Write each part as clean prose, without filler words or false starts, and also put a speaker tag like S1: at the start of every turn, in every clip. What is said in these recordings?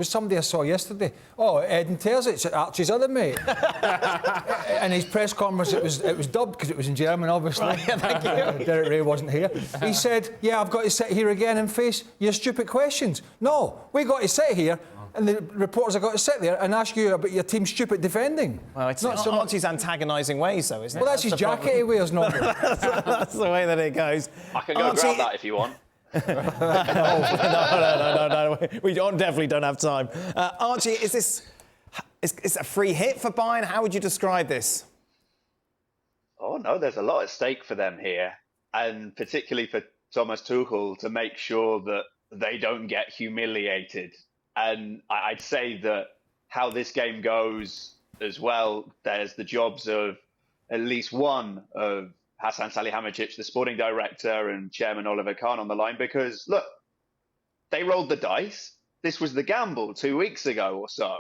S1: was somebody I saw yesterday. Oh, Edin Terzic, Archie's other mate. In his press conference, it was dubbed because it was in German, obviously.
S2: Right, yeah, thank you.
S1: Derek Ray wasn't here. He said, yeah, I've got to sit here again and face your stupid questions. No, we got to sit here and the reporters have got to sit there and ask you about your team's stupid defending.
S2: Well, it's not so much his antagonising ways, though, isn't it?
S1: Well, that's his jacket he wears normally.
S2: That's the way that it goes.
S3: I can go grab that if you want.
S2: No. We definitely don't have time. Archie, is this a free hit for Bayern? How would you describe this?
S3: Oh, no, there's a lot at stake for them here. And particularly for Thomas Tuchel to make sure that they don't get humiliated. And I'd say that how this game goes as well, there's the jobs of at least one of Hasan Salihamidzic, the sporting director, and chairman Oliver Kahn on the line, because, look, they rolled the dice. This was the gamble 2 weeks ago or so.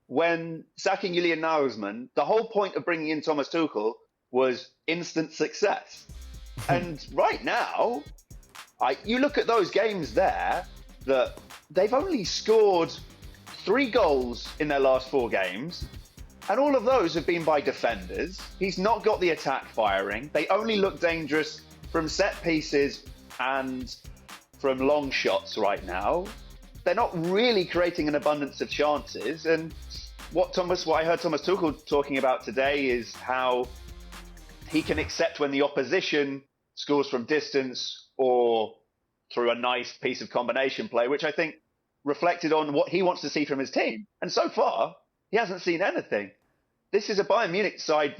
S3: When sacking Julian Nagelsmann, the whole point of bringing in Thomas Tuchel was instant success. And right now, you look at those games there, that they've only scored 3 goals in their last 4 games. And all of those have been by defenders. He's not got the attack firing. They only look dangerous from set pieces and from long shots right now. They're not really creating an abundance of chances. And what I heard Thomas Tuchel talking about today is how he can accept when the opposition scores from distance or through a nice piece of combination play, which I think reflected on what he wants to see from his team. And so far, he hasn't seen anything. This is a Bayern Munich side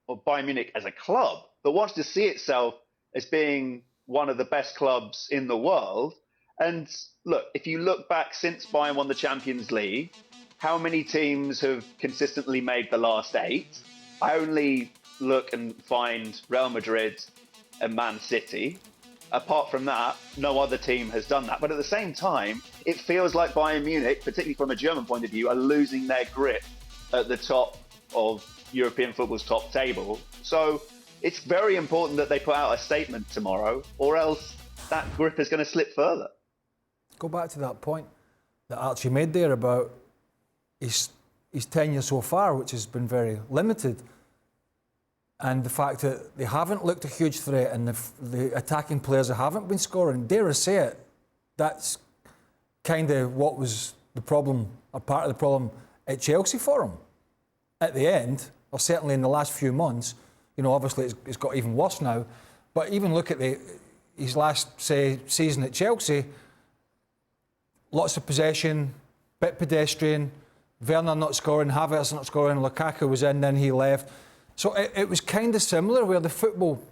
S3: or Bayern Munich as a club, that wants to see itself as being one of the best clubs in the world. And look, if you look back since Bayern won the Champions League, how many teams have consistently made the last 8? I only look and find Real Madrid and Man City. Apart from that, no other team has done that. But at the same time, it feels like Bayern Munich, particularly from a German point of view, are losing their grip at the top of European football's top table. So it's very important that they put out a statement tomorrow, or else that grip is going to slip further.
S1: Go back to that point that Archie made there about his tenure so far, which has been very limited. And the fact that they haven't looked a huge threat and the attacking players haven't been scoring, dare I say it, that's kind of what was the problem, or part of the problem at Chelsea for him. At the end, or certainly in the last few months, obviously it's got even worse now, but even look at his last, season at Chelsea, lots of possession, bit pedestrian, Werner not scoring, Havertz not scoring, Lukaku was in, then he left. So it was kind of similar, where the football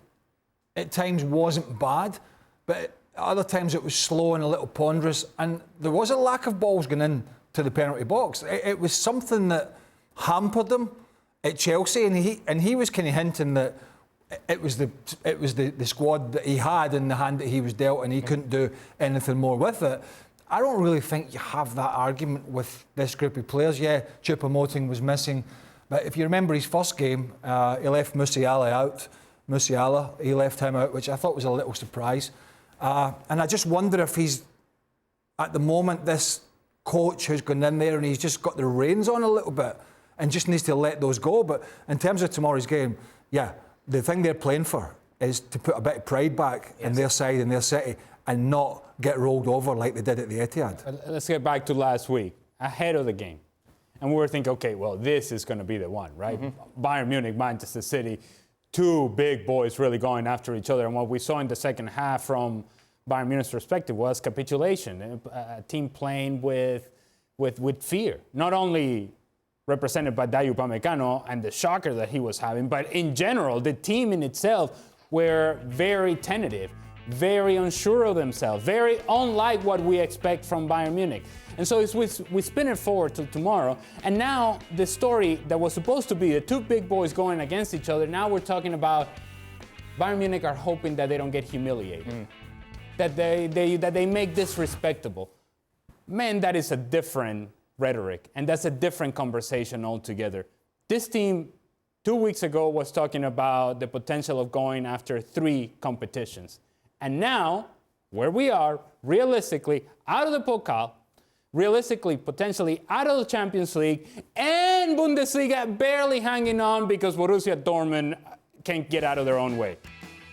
S1: at times wasn't bad, but at other times it was slow and a little ponderous, and there was a lack of balls going in to the penalty box. It was something that hampered them at Chelsea, and he was kind of hinting that it was the squad that he had in the hand that he was dealt, and he couldn't do anything more with it. I don't really think you have that argument with this group of players. Yeah, Choupo-Moting was missing. But if you remember his first game, he left Musiala out. He left him out, which I thought was a little surprise. And I just wonder if he's, at the moment, this coach who's gone in there and he's just got the reins on a little bit and just needs to let those go. But in terms of tomorrow's game, yeah, the thing they're playing for is to put a bit of pride back in their side, in their city, and not get rolled over like they did at the Etihad.
S4: Let's get back to last week, ahead of the game. And we were thinking, okay, well, this is going to be the one, right? Mm-hmm. Bayern Munich, Manchester City, 2 big boys really going after each other. And what we saw in the second half from Bayern Munich's perspective was capitulation, a team playing with fear, not only represented by Dayo Upamecano and the shocker that he was having, but in general, the team in itself were very tentative, very unsure of themselves, very unlike what we expect from Bayern Munich. And so we spin it forward to tomorrow, and now the story that was supposed to be the 2 big boys going against each other, now we're talking about Bayern Munich are hoping that they don't get humiliated, that they make this respectable. Man, that is a different rhetoric, and that's a different conversation altogether. This team 2 weeks ago was talking about the potential of going after 3 competitions. And now, where we are, realistically, out of the Pokal, realistically, potentially out of the Champions League, and Bundesliga barely hanging on because Borussia Dortmund can't get out of their own way.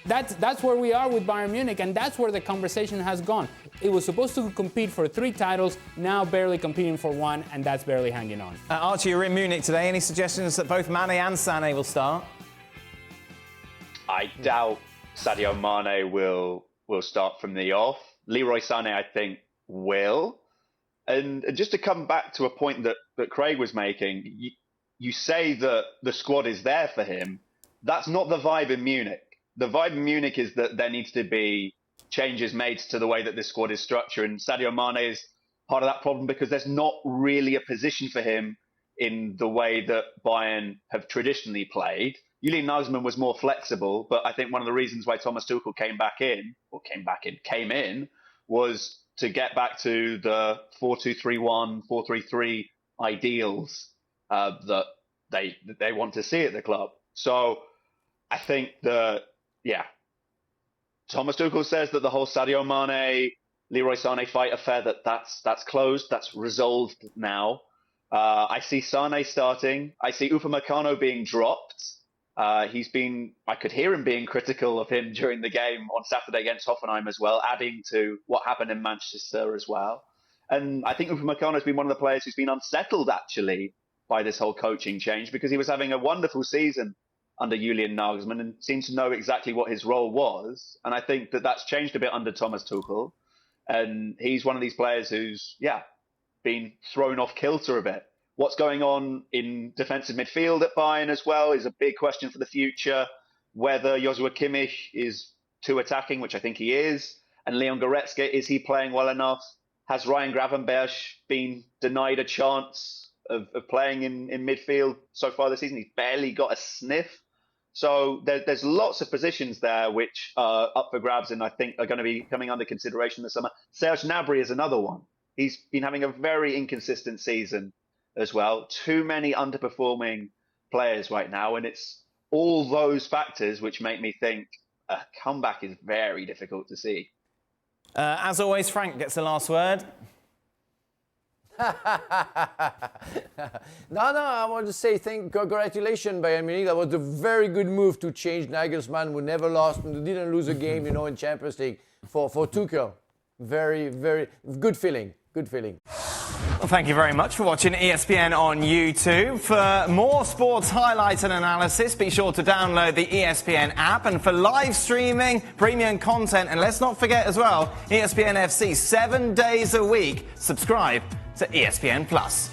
S4: That's where we are with Bayern Munich, and that's where the conversation has gone. It was supposed to compete for 3 titles, now barely competing for 1, and that's barely hanging on.
S2: Archie, you're in Munich today. Any suggestions that both Mane and Sané will start?
S3: I doubt Sadio Mane will start from the off. Leroy Sané, I think, will. And just to come back to a point that Craig was making, you say that the squad is there for him. That's not the vibe in Munich. The vibe in Munich is that there needs to be changes made to the way that this squad is structured. And Sadio Mane is part of that problem because there's not really a position for him in the way that Bayern have traditionally played. Julian Nagelsmann was more flexible, but I think one of the reasons why Thomas Tuchel came in, was to get back to the 4-2-3-1, 4-3-3 ideals that they want to see at the club. So I think Thomas Tuchel says that the whole Sadio Mane, Leroy Sané fight affair, that's closed, that's resolved now. I see Sané starting. I see Upamecano being dropped. I could hear him being critical of him during the game on Saturday against Hoffenheim as well, adding to what happened in Manchester as well. And I think Upamecano has been one of the players who's been unsettled actually by this whole coaching change, because he was having a wonderful season under Julian Nagelsmann and seemed to know exactly what his role was. And I think that's changed a bit under Thomas Tuchel. And he's one of these players who's, been thrown off kilter a bit. What's going on in defensive midfield at Bayern as well is a big question for the future. Whether Joshua Kimmich is too attacking, which I think he is, and Leon Goretzka, is he playing well enough? Has Ryan Gravenberch been denied a chance of playing in midfield so far this season? He's barely got a sniff. So there's lots of positions there which are up for grabs and I think are going to be coming under consideration this summer. Serge Gnabry is another one. He's been having a very inconsistent season as well. Too many underperforming players right now, and it's all those factors which make me think a comeback is very difficult to see.
S2: As always, Frank gets the last word.
S5: No, I want to say congratulations, Bayern Munich. That was a very good move to change Nagelsmann, who never lost and didn't lose a game, in Champions League, for Tuchel. Very, very good feeling. Good feeling.
S2: Well, thank you very much for watching ESPN on YouTube. For more sports highlights and analysis, be sure to download the ESPN app. And for live streaming, premium content, and let's not forget as well, ESPN FC 7 days a week. Subscribe to ESPN Plus.